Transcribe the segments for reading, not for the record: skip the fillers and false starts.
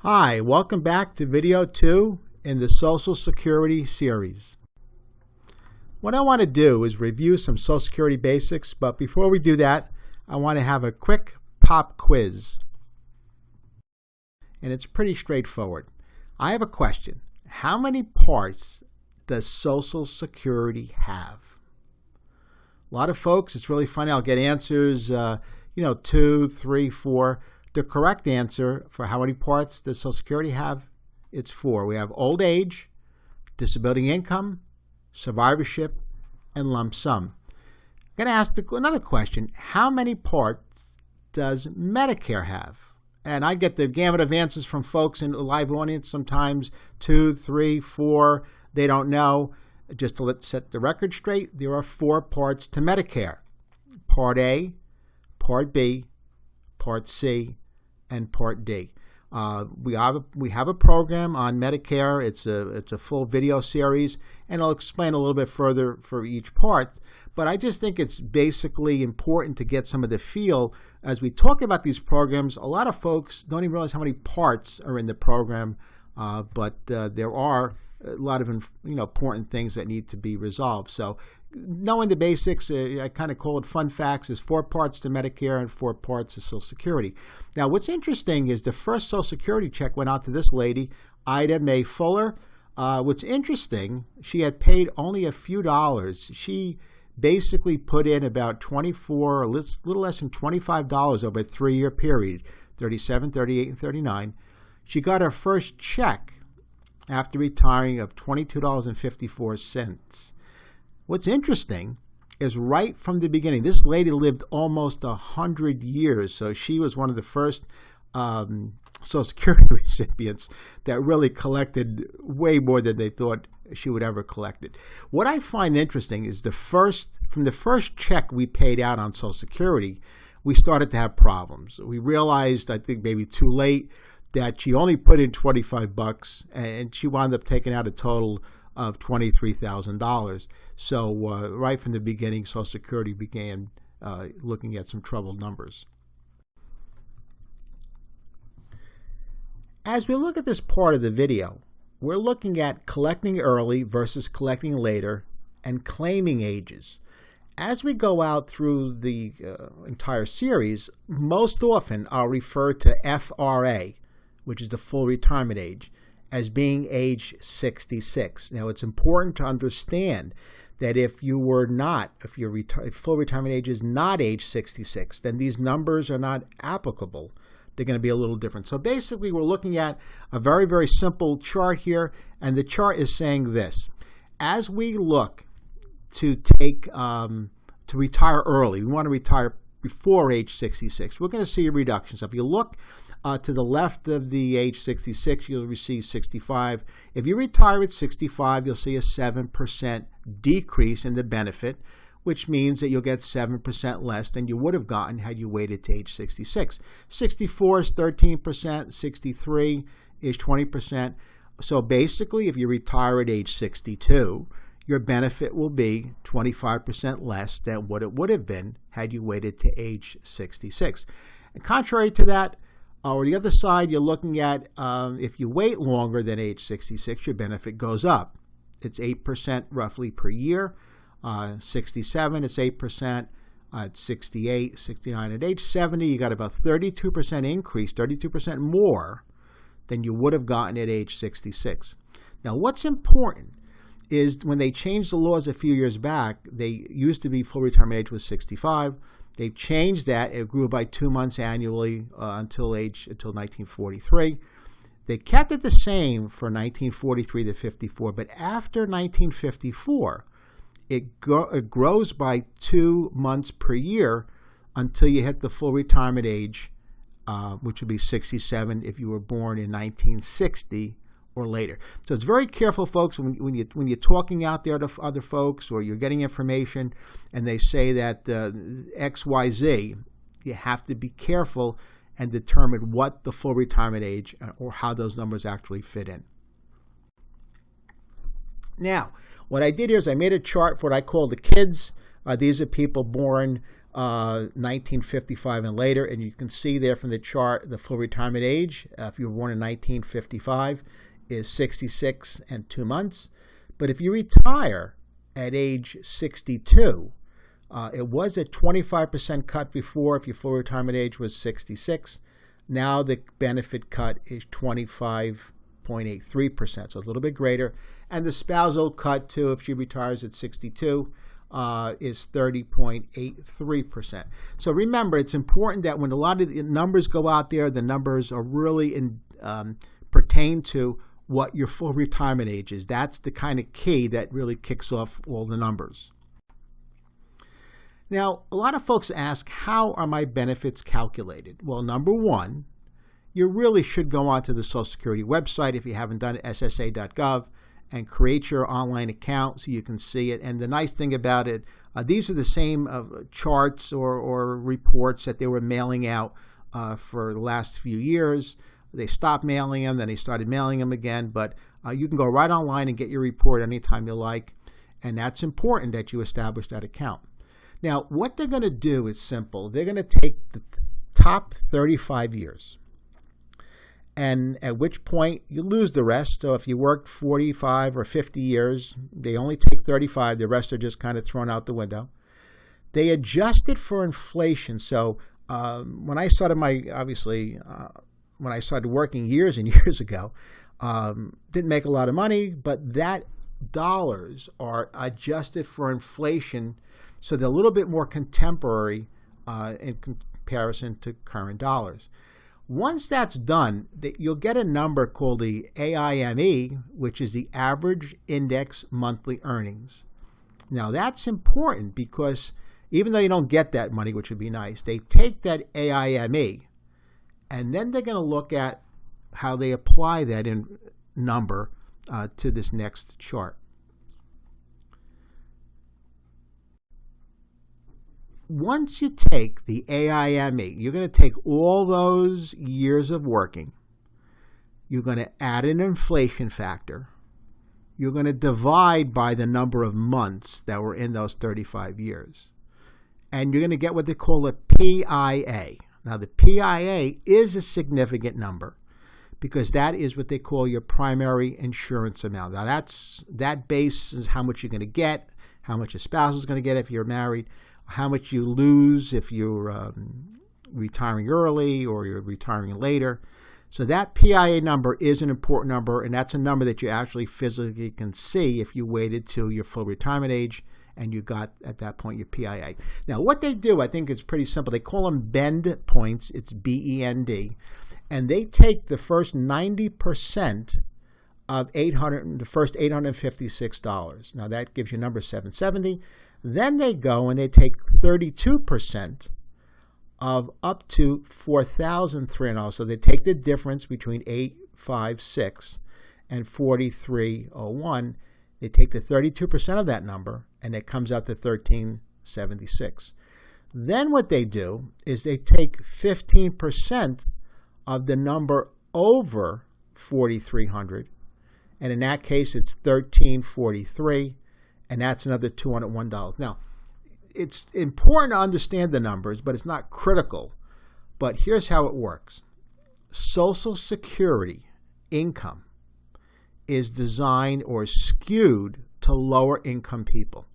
Hi, welcome back to video 2 in the Social Security series. What I want to do is review some Social Security basics, but before we do that, I want to have a quick pop quiz. And it's pretty straightforward. I have a question. How many parts does Social Security have? A lot of folks, it's really funny, I'll get answers, 2, 3, 4. The correct answer for how many parts does Social Security have, it's 4. We have old age, disability income, survivorship, and lump sum. I'm going to ask another question. How many parts does Medicare have? And I get the gamut of answers from folks in the live audience, sometimes 2, 3, 4. They don't know. Just to set the record straight, there are 4 parts to Medicare. Part A, Part B, Part C, and Part D. We have a program on Medicare. It's a full video series, and I'll explain a little bit further for each part. But I just think it's basically important to get some of the feel as we talk about these programs. A lot of folks don't even realize how many parts are in the program, but there are a lot of important things that need to be resolved. So knowing the basics, I kind of call it fun facts, is 4 parts to Medicare and 4 parts to Social Security. Now, what's interesting is the first Social Security check went out to this lady, Ida Mae Fuller. What's interesting, she had paid only a few dollars. She basically put in about $24, a little less than $25 over a 3-year period, 37, 38, and 39. She got her first check after retiring of $22.54. What's interesting is right from the beginning, this lady lived almost 100 years, so she was one of the first Social Security recipients that really collected way more than they thought she would ever collect it. What I find interesting is from the first check we paid out on Social Security, we started to have problems. We realized, I think maybe too late, that she only put in $25 and she wound up taking out a total of $23,000. So right from the beginning, Social Security began looking at some troubled numbers. As we look at this part of the video, we're looking at collecting early versus collecting later and claiming ages. As we go out through the entire series, most often I'll refer to FRA, which is the full retirement age, as being age 66. Now, it's important to understand that if your full retirement age is not age 66, then these numbers are not applicable. They're going to be a little different. So basically, we're looking at a very, very simple chart here, and the chart is saying this. As we look to retire early, we want to retire before age 66, we're going to see a reduction. So if you look to the left of the age 66, you'll receive 65. If you retire at 65, you'll see a 7% decrease in the benefit, which means that you'll get 7% less than you would have gotten had you waited to age 66. 64 is 13%, 63 is 20%. So basically, if you retire at age 62, your benefit will be 25% less than what it would have been had you waited to age 66. And contrary to that, or the other side, you're looking at if you wait longer than age 66, your benefit goes up. It's 8% roughly per year. 67, it's 8%. At 68, 69. At age 70, you got about 32% increase, 32% more than you would have gotten at age 66. Now, what's important is when they changed the laws a few years back, they used to be full retirement age was 65. They've changed that. It grew by 2 months annually until 1943. They kept it the same for 1943 to 54, but after 1954, it grows by 2 months per year until you hit the full retirement age, which would be 67 if you were born in 1960 or later. So it's very careful, folks, when you're talking out there to other folks or you're getting information and they say that XYZ, you have to be careful and determine what the full retirement age or how those numbers actually fit in. Now, what I did here is I made a chart for what I call the kids. These are people born 1955 and later, and you can see there from the chart the full retirement age, if you were born in 1955, is 66 and 2 months. But if you retire at age 62, it was a 25% cut before if your full retirement age was 66. Now the benefit cut is 25.83%, so a little bit greater. And the spousal cut, too, if she retires at 62, is 30.83%. So remember, it's important that when a lot of the numbers go out there, the numbers are really pertain to what your full retirement age is. That's the kind of key that really kicks off all the numbers. Now, a lot of folks ask, how are my benefits calculated? Well, number one, you really should go onto the Social Security website if you haven't done it, ssa.gov, and create your online account so you can see it. And the nice thing about it, these are the same charts or reports that they were mailing out for the last few years. They stopped mailing them, then they started mailing them again. But you can go right online and get your report anytime you like. And that's important that you establish that account. Now, what they're going to do is simple. They're going to take the top 35 years, and at which point you lose the rest. So if you worked 45 or 50 years, they only take 35. The rest are just kind of thrown out the window. They adjust it for inflation. So when I started when I started working years and years ago, didn't make a lot of money, but that dollars are adjusted for inflation. So they're a little bit more contemporary in comparison to current dollars. Once that's done, you'll get a number called the AIME, which is the Average Index Monthly Earnings. Now that's important because even though you don't get that money, which would be nice, they take that AIME and then they're going to look at how they apply that number to this next chart. Once you take the AIME, you're going to take all those years of working. You're going to add an inflation factor. You're going to divide by the number of months that were in those 35 years. And you're going to get what they call a PIA. Now, the PIA is a significant number because that is what they call your primary insurance amount. Now, that base is how much you're going to get, how much your spouse is going to get if you're married, how much you lose if you're retiring early or you're retiring later. So that PIA number is an important number, and that's a number that you actually physically can see if you waited till your full retirement age and you got, at that point, your PIA. Now, what they do, I think, is pretty simple. They call them BEND points. It's BEND. And they take the first 90% of the first $856. Now, that gives you number 770. Then they go and they take 32% of up to $4,300. So they take the difference between 856 and 4301. They take the 32% of that number, and it comes out to 1376. Then what they do is they take 15% of the number over 4,300, and in that case it's 1343, and that's another $201. Now, it's important to understand the numbers, but it's not critical. But here's how it works. Social Security income is designed or skewed to lower income people.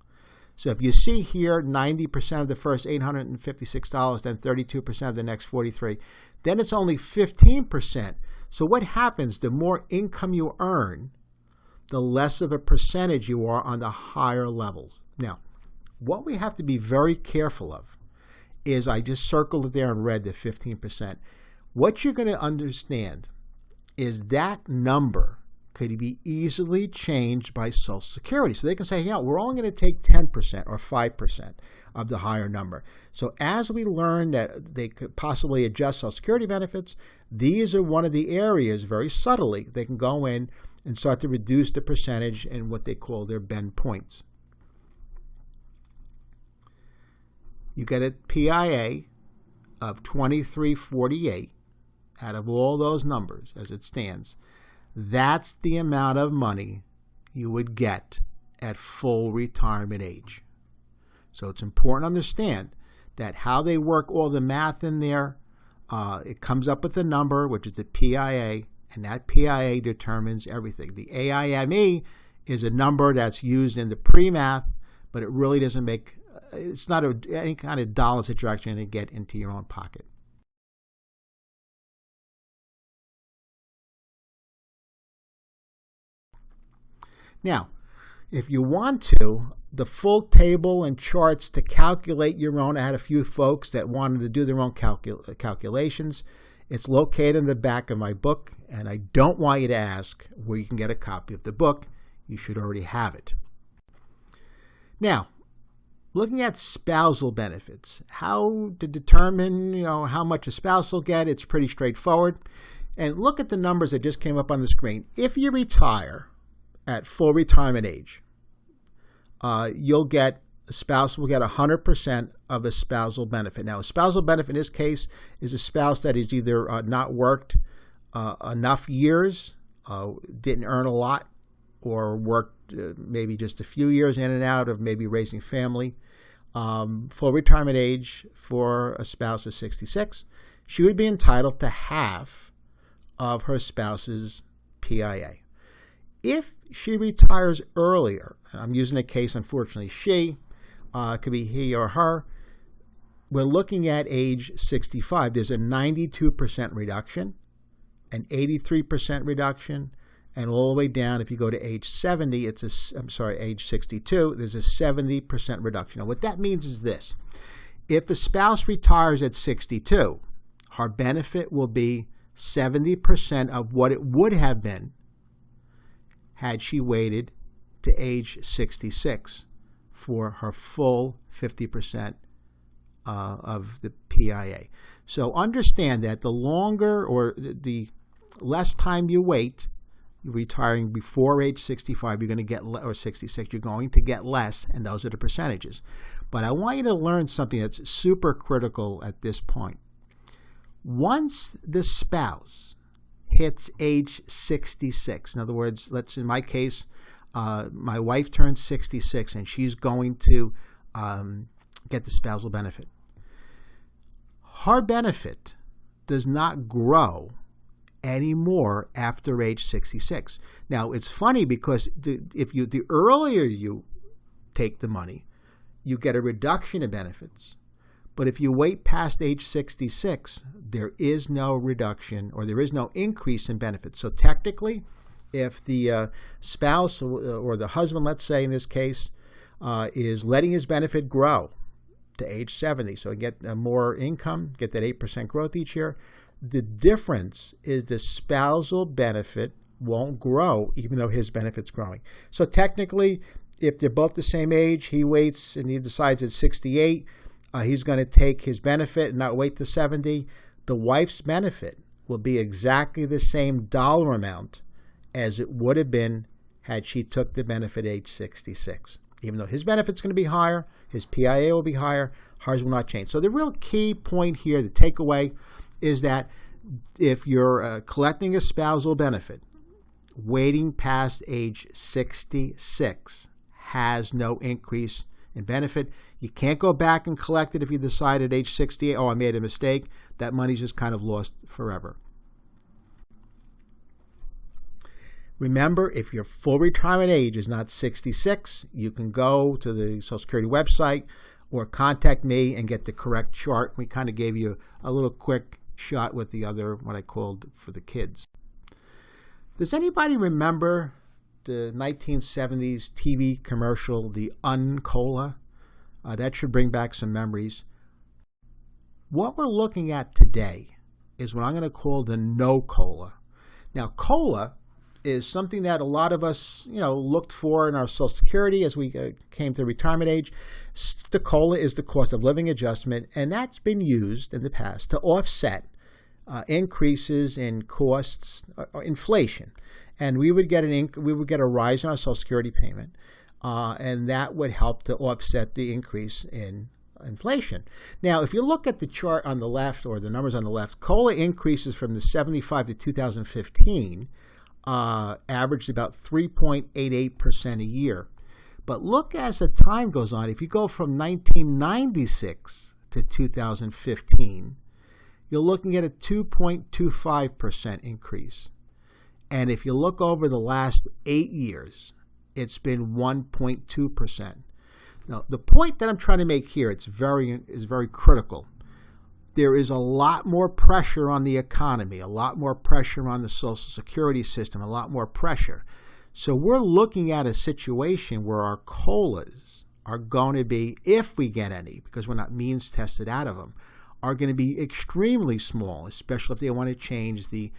So if you see here 90% of the first $856, then 32% of the next 43, then it's only 15%. So what happens, the more income you earn, the less of a percentage you are on the higher levels. Now, what we have to be very careful of is, I just circled it there in red, the 15%. What you're going to understand is that number could be easily changed by Social Security. So they can say, yeah, we're only going to take 10% or 5% of the higher number. So as we learn that they could possibly adjust Social Security benefits, these are one of the areas, very subtly, they can go in and start to reduce the percentage in what they call their BEND points. You get a PIA of 2348 out of all those numbers as it stands. That's the amount of money you would get at full retirement age. So it's important to understand that how they work all the math in there, it comes up with a number, which is the PIA, and that PIA determines everything. The AIME is a number that's used in the pre-math, but it really doesn't make, it's not any kind of dollars that you're actually going to get into your own pocket. Now, if you want to, the full table and charts to calculate your own, I had a few folks that wanted to do their own calculations. It's located in the back of my book, and I don't want you to ask where you can get a copy of the book. You should already have it. Now, looking at spousal benefits, how to determine, how much a spouse will get, it's pretty straightforward. And look at the numbers that just came up on the screen. If you retire at full retirement age, a spouse will get 100% of a spousal benefit. Now, a spousal benefit in this case is a spouse that is either not worked enough years, didn't earn a lot, or worked maybe just a few years in and out of maybe raising family. Full retirement age for a spouse is 66. She would be entitled to half of her spouse's PIA. If she retires earlier, I'm using a case, unfortunately, she, it could be he or her, we're looking at age 65. There's a 92% reduction, an 83% reduction, and all the way down, if you go to age 70, age 62, there's a 70% reduction. Now, what that means is this. If a spouse retires at 62, her benefit will be 70% of what it would have been had she waited to age 66 for her full 50% of the PIA. So understand that the longer or the less time you wait, retiring before age 65, you're going to get, or 66, you're going to get less, and those are the percentages. But I want you to learn something that's super critical at this point. Once the spouse hits age 66, in other words, in my case, my wife turns 66 and she's going to get the spousal benefit. Her benefit does not grow anymore after age 66. Now, it's funny because the earlier you take the money, you get a reduction in benefits. But if you wait past age 66, there is no reduction or there is no increase in benefits. So technically, if the spouse or the husband, let's say in this case, is letting his benefit grow to age 70, so get more income, get that 8% growth each year, the difference is the spousal benefit won't grow even though his benefit's growing. So technically, if they're both the same age, he waits and he decides at 68, he's going to take his benefit and not wait to 70. The wife's benefit will be exactly the same dollar amount as it would have been had she took the benefit at age 66. Even though his benefit's going to be higher, his PIA will be higher, hers will not change. So the real key point here, the takeaway, is that if you're collecting a spousal benefit, waiting past age 66 has no increase in benefit. You can't go back and collect it if you decide at age 68, I made a mistake. That money's just kind of lost forever. Remember, if your full retirement age is not 66, you can go to the Social Security website or contact me and get the correct chart. We kind of gave you a little quick shot with the other, what I called for the kids. Does anybody remember the 1970s TV commercial, the Un-Cola? That should bring back some memories. What we're looking at today is what I'm going to call the No-Cola. Now, cola is something that a lot of us, looked for in our Social Security as we came to retirement age. The COLA is the cost of living adjustment, and that's been used in the past to offset increases in costs, inflation. And we would get a rise in our Social Security payment, and that would help to offset the increase in inflation. Now, if you look at the chart on the left, or the numbers on the left, COLA increases from the 75 to 2015 averaged about 3.88% a year. But look as the time goes on, if you go from 1996 to 2015, you're looking at a 2.25% increase. And if you look over the last 8 years, it's been 1.2%. Now, the point that I'm trying to make here, is very critical. There is a lot more pressure on the economy, a lot more pressure on the Social Security system, a lot more pressure. So we're looking at a situation where our COLAs are going to be, if we get any, because we're not means tested out of them, are going to be extremely small, especially if they want to change the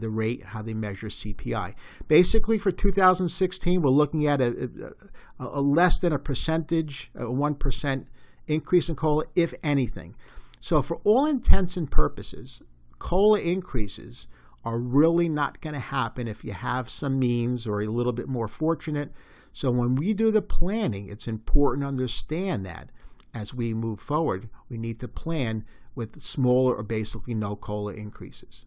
rate, how they measure CPI. Basically, for 2016, we're looking at a less than a 1% increase in COLA, if anything. So for all intents and purposes, COLA increases are really not going to happen if you have some means or a little bit more fortunate. So when we do the planning, it's important to understand that as we move forward, we need to plan with smaller or basically no COLA increases.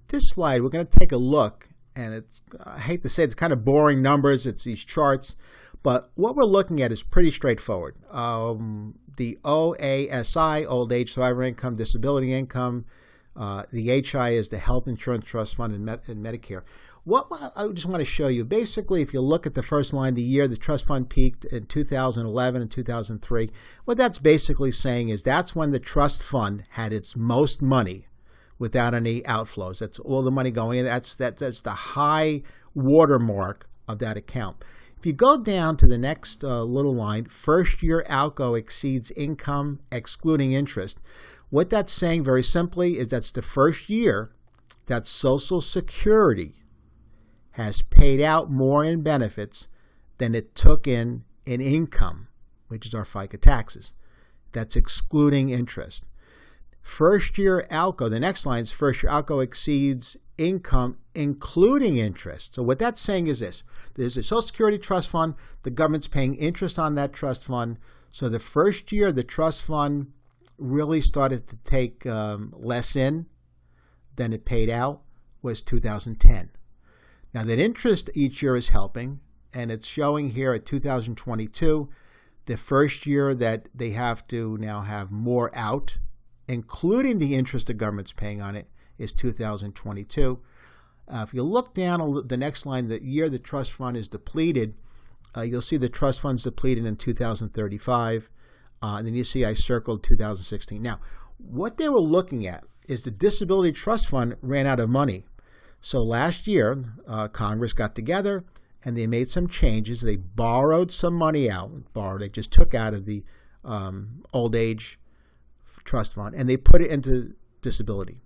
This slide, we're going to take a look, and I hate to say it's kind of boring numbers, it's these charts, but what we're looking at is pretty straightforward. The OASI, Old Age Survivor Income, Disability Income, the HI is the Health Insurance Trust Fund and Medicare. What I just want to show you, basically, if you look at the first line, the year the trust fund peaked in 2011 and 2003, what that's basically saying is that's when the trust fund had its most money without any outflows. That's all the money going in. That's the high watermark of that account. If you go down to the next little line, first year outgo exceeds income excluding interest. What that's saying very simply is that's the first year that Social Security has paid out more in benefits than it took in income, which is our FICA taxes. That's excluding interest. First year outgo, the next line is first year outgo exceeds income including interest. So what that's saying is this. There's a Social Security trust fund. The government's paying interest on that trust fund. So the first year the trust fund really started to take less in than it paid out was 2010. Now that interest each year is helping, and it's showing here at 2022, the first year that they have to now have more out, including the interest the government's paying on it, is 2022. If you look down the next line, the year the trust fund is depleted, you'll see the trust fund's depleted in 2035, and then you see I circled 2016. Now, what they were looking at is the disability trust fund ran out of money. So last year, Congress got together and they made some changes. They borrowed some money out. They just took out of the old age trust fund and they put it into disability.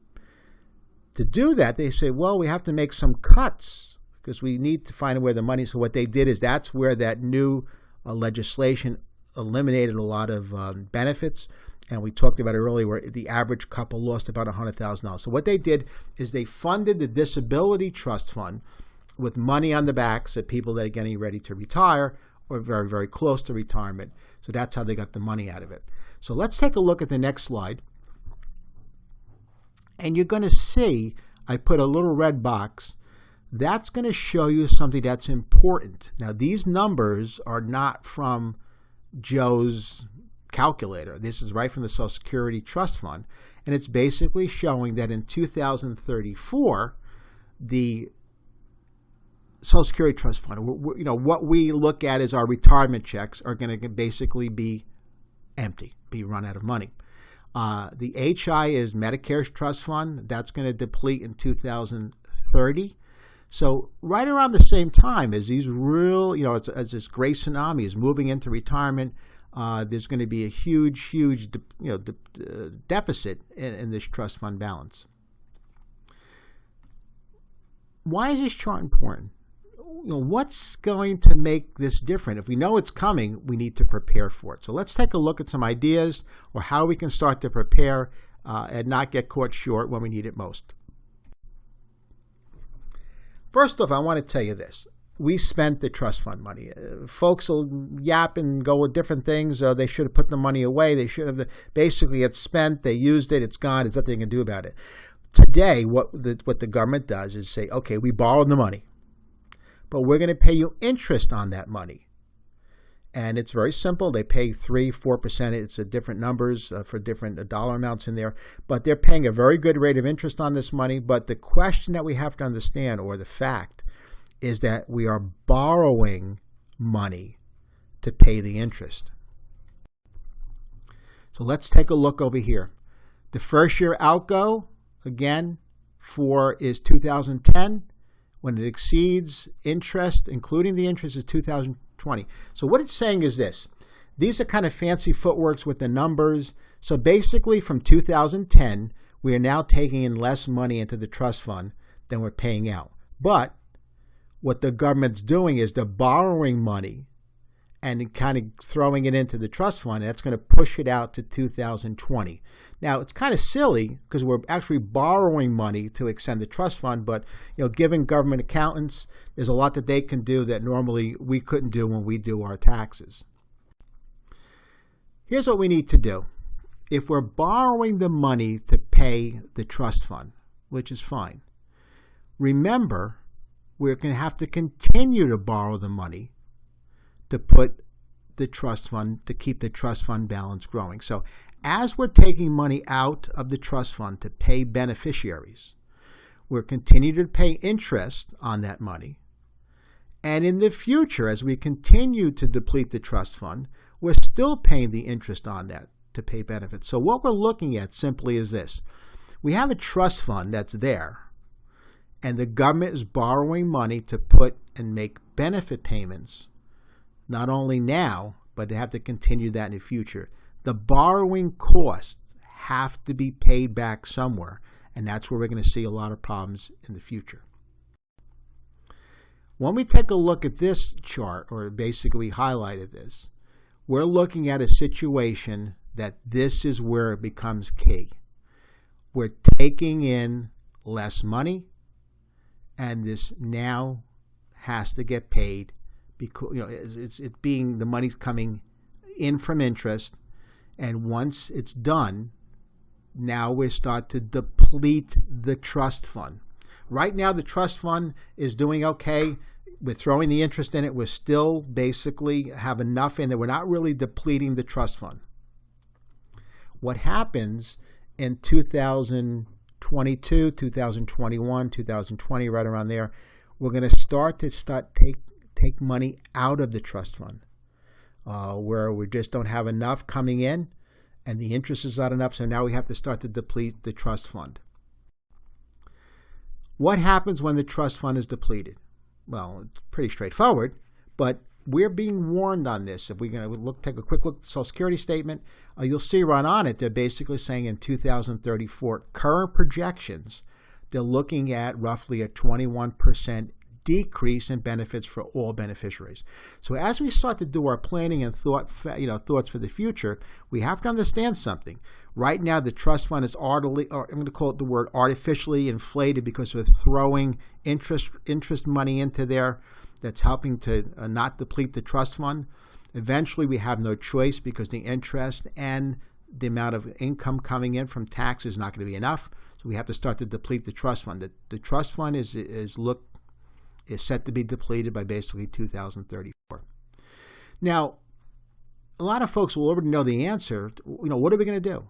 To do that, they say, well, we have to make some cuts because we need to find where the money is. So what they did is that's where that new legislation eliminated a lot of benefits. And we talked about it earlier where the average couple lost about $100,000. So what they did is they funded the disability trust fund with money on the backs of people that are getting ready to retire or very, very close to retirement. So that's how they got the money out of it. So let's take a look at the next slide. And you're going to see I put a little red box. That's going to show you something that's important. Now, these numbers are not from Joe's calculator. This is right from the Social Security Trust Fund. And it's basically showing that in 2034, the Social Security Trust Fund, what we look at as our retirement checks are going to basically be empty, be run out of money. The HI is Medicare's trust fund. That's going to deplete in 2030. So right around the same time as these as this great tsunami is moving into retirement, there's going to be a huge deficit in this trust fund balance. Why is this chart important? What's going to make this different? If we know it's coming, we need to prepare for it. So let's take a look at some ideas or how we can start to prepare and not get caught short when we need it most. First off, I want to tell you this. We spent the trust fund money. Folks will yap and go with different things. They should have put the money away. They should have. Basically, it's spent. They used it. It's gone. There's nothing they can do about it. today, what the government does is say, okay, we borrowed the money, but we're going to pay you interest on that money. And it's very simple. They pay 3-4%. It's different numbers for different dollar amounts in there. But they're paying a very good rate of interest on this money. But the question that we have to understand, or the fact, is that we are borrowing money to pay the interest. So let's take a look over here. The first year outgo, again, is 2010. When it exceeds interest, including the interest, is 2020. So what it's saying is this. These are kind of fancy footworks with the numbers. So basically from 2010, we are now taking in less money into the trust fund than we're paying out. But what the government's doing is they're borrowing money and kind of throwing it into the trust fund. And that's going to push it out to 2020. Now, it's kind of silly because we're actually borrowing money to extend the trust fund, but given government accountants, there's a lot that they can do that normally we couldn't do when we do our taxes. Here's what we need to do. If we're borrowing the money to pay the trust fund, which is fine, remember, we're going to have to continue to borrow the money to put the trust fund, to keep the trust fund balance growing. So as we're taking money out of the trust fund to pay beneficiaries, we're continuing to pay interest on that money. And in the future, as we continue to deplete the trust fund, we're still paying the interest on that to pay benefits. So what we're looking at simply is this. We have a trust fund that's there, and the government is borrowing money to put and make benefit payments, not only now, but they have to continue that in the future. The borrowing costs have to be paid back somewhere, and that's where we're going to see a lot of problems in the future. When we take a look at this chart, or basically we highlighted this, we're looking at a situation that this is where it becomes key. We're taking in less money, and this now has to get paid because the money's coming in from interest. And once it's done, now we start to deplete the trust fund. Right now, the trust fund is doing okay. We're throwing the interest in it. We're still basically have enough in there. We're not really depleting the trust fund. What happens in 2022, 2021, 2020, right around there, we're going to take money out of the trust fund. Where we just don't have enough coming in and the interest is not enough, so now we have to start to deplete the trust fund. What happens when the trust fund is depleted? Well, it's pretty straightforward, but we're being warned on this. If we're going to take a quick look at the Social Security statement, you'll see right on it, they're basically saying in 2034, current projections, they're looking at roughly a 21% decrease in benefits for all beneficiaries. So as we start to do our planning and thoughts for the future, we have to understand something. Right now, the trust fund is I'm going to call it the word artificially inflated because we're throwing interest money into there that's helping to not deplete the trust fund. Eventually, we have no choice because the interest and the amount of income coming in from tax is not going to be enough. So we have to start to deplete the trust fund. The trust fund is set to be depleted by basically 2034. Now, a lot of folks will already know the answer. What are we going to do?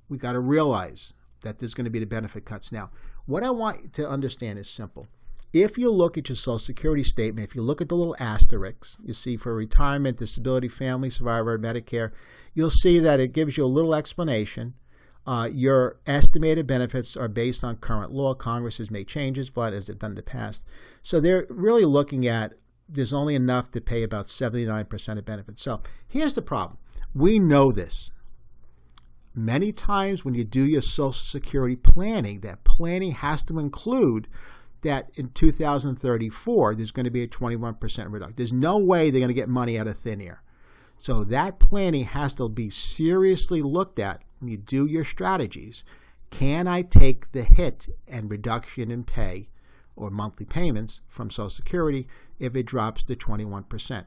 We got to realize that there's going to be the benefit cuts. Now, what I want you to understand is simple. If you look at your Social Security statement, if you look at the little asterisks, you see for retirement, disability, family, survivor, Medicare, you'll see that it gives you a little explanation. Your estimated benefits are based on current law. Congress has made changes, but as it's done in the past. So they're really looking at there's only enough to pay about 79% of benefits. So here's the problem. We know this. Many times when you do your Social Security planning, that planning has to include that in 2034, there's going to be a 21% reduction. There's no way they're going to get money out of thin air. So that planning has to be seriously looked at when you do your strategies. Can I take the hit and reduction in pay or monthly payments from Social Security if it drops to 21%?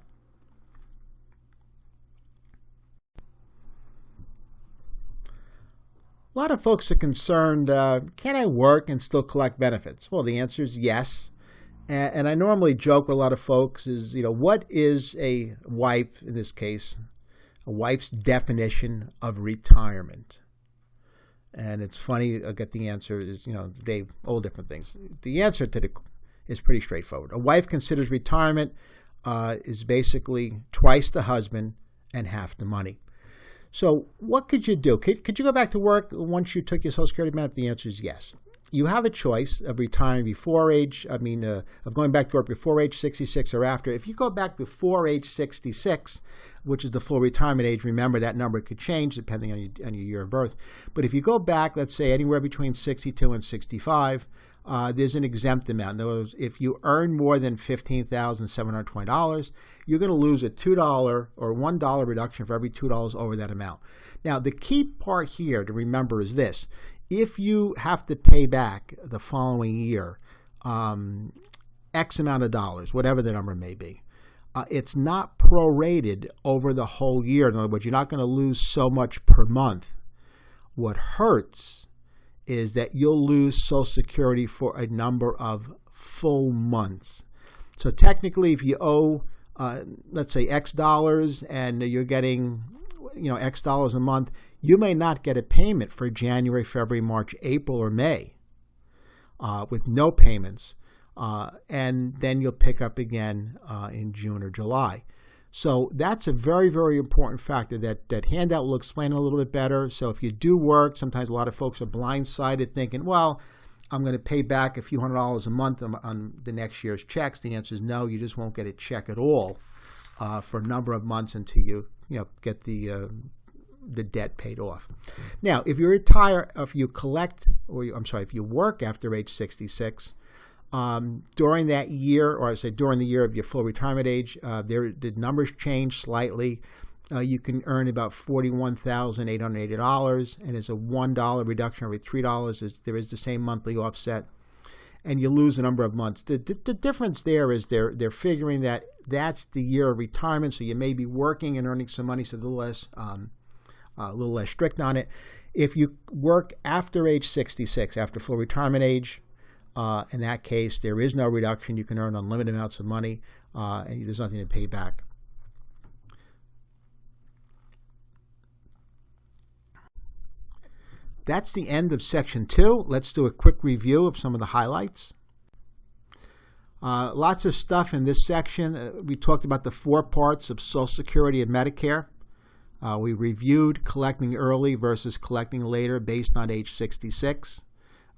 A lot of folks are concerned, can I work and still collect benefits? Well, the answer is yes. And I normally joke with a lot of folks is, what is a wife, in this case, a wife's definition of retirement? And it's funny, I get the answer is, all different things. The answer is pretty straightforward. A wife considers retirement is basically twice the husband and half the money. So what could you do? Could you go back to work once you took your Social Security benefit? The answer is yes. You have a choice of retiring of going back to work before age 66 or after. If you go back before age 66, which is the full retirement age, remember that number could change depending on your year of birth. But if you go back, let's say anywhere between 62 and 65, there's an exempt amount. In other words, if you earn more than $15,720, you're going to lose a $2 or $1 reduction for every $2 over that amount. Now, the key part here to remember is this. If you have to pay back the following year X amount of dollars, whatever the number may be, it's not prorated over the whole year. In other words, you're not going to lose so much per month. What hurts is that you'll lose Social Security for a number of full months. So technically, if you owe, let's say, X dollars and you're getting, X dollars a month, you may not get a payment for January, February, March, April, or May with no payments. And then you'll pick up again in June or July. So that's a very, very important factor. That handout will explain a little bit better. So if you do work, sometimes a lot of folks are blindsided thinking, well, I'm going to pay back a few $100s a month on the next year's checks. The answer is no, you just won't get a check at all for a number of months until you get the debt paid off. Now, if you retire, if you work after age 66, during that year, or I say during the year of your full retirement age, the numbers change slightly. You can earn about $41,880, and there's a $1 reduction every $3. There is the same monthly offset, and you lose a number of months. The difference there is they're figuring that that's the year of retirement, so you may be working and earning some money, so a little less strict on it. If you work after age 66, after full retirement age, in that case, there is no reduction. You can earn unlimited amounts of money, and there's nothing to pay back. That's the end of Section 2. Let's do a quick review of some of the highlights. Lots of stuff in this section. We talked about the 4 parts of Social Security and Medicare. We reviewed collecting early versus collecting later based on age 66.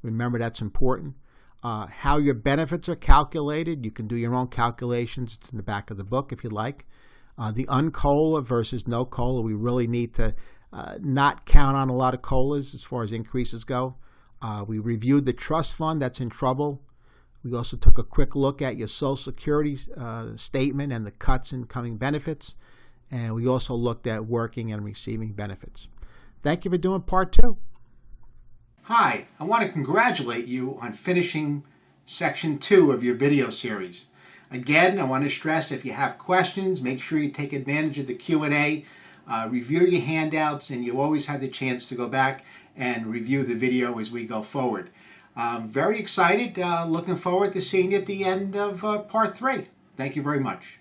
Remember, that's important. How your benefits are calculated. You can do your own calculations. It's in the back of the book if you like. The unCOLA versus no COLA. We really need to not count on a lot of COLAs as far as increases go. We reviewed the trust fund that's in trouble. We also took a quick look at your Social Security statement and the cuts in coming benefits. And we also looked at working and receiving benefits. Thank you for doing part 2. Hi, I want to congratulate you on finishing Section 2 of your video series. Again, I want to stress if you have questions, make sure you take advantage of the Q&A, review your handouts, and you always have the chance to go back and review the video as we go forward. I'm very excited, looking forward to seeing you at the end of Part 3. Thank you very much.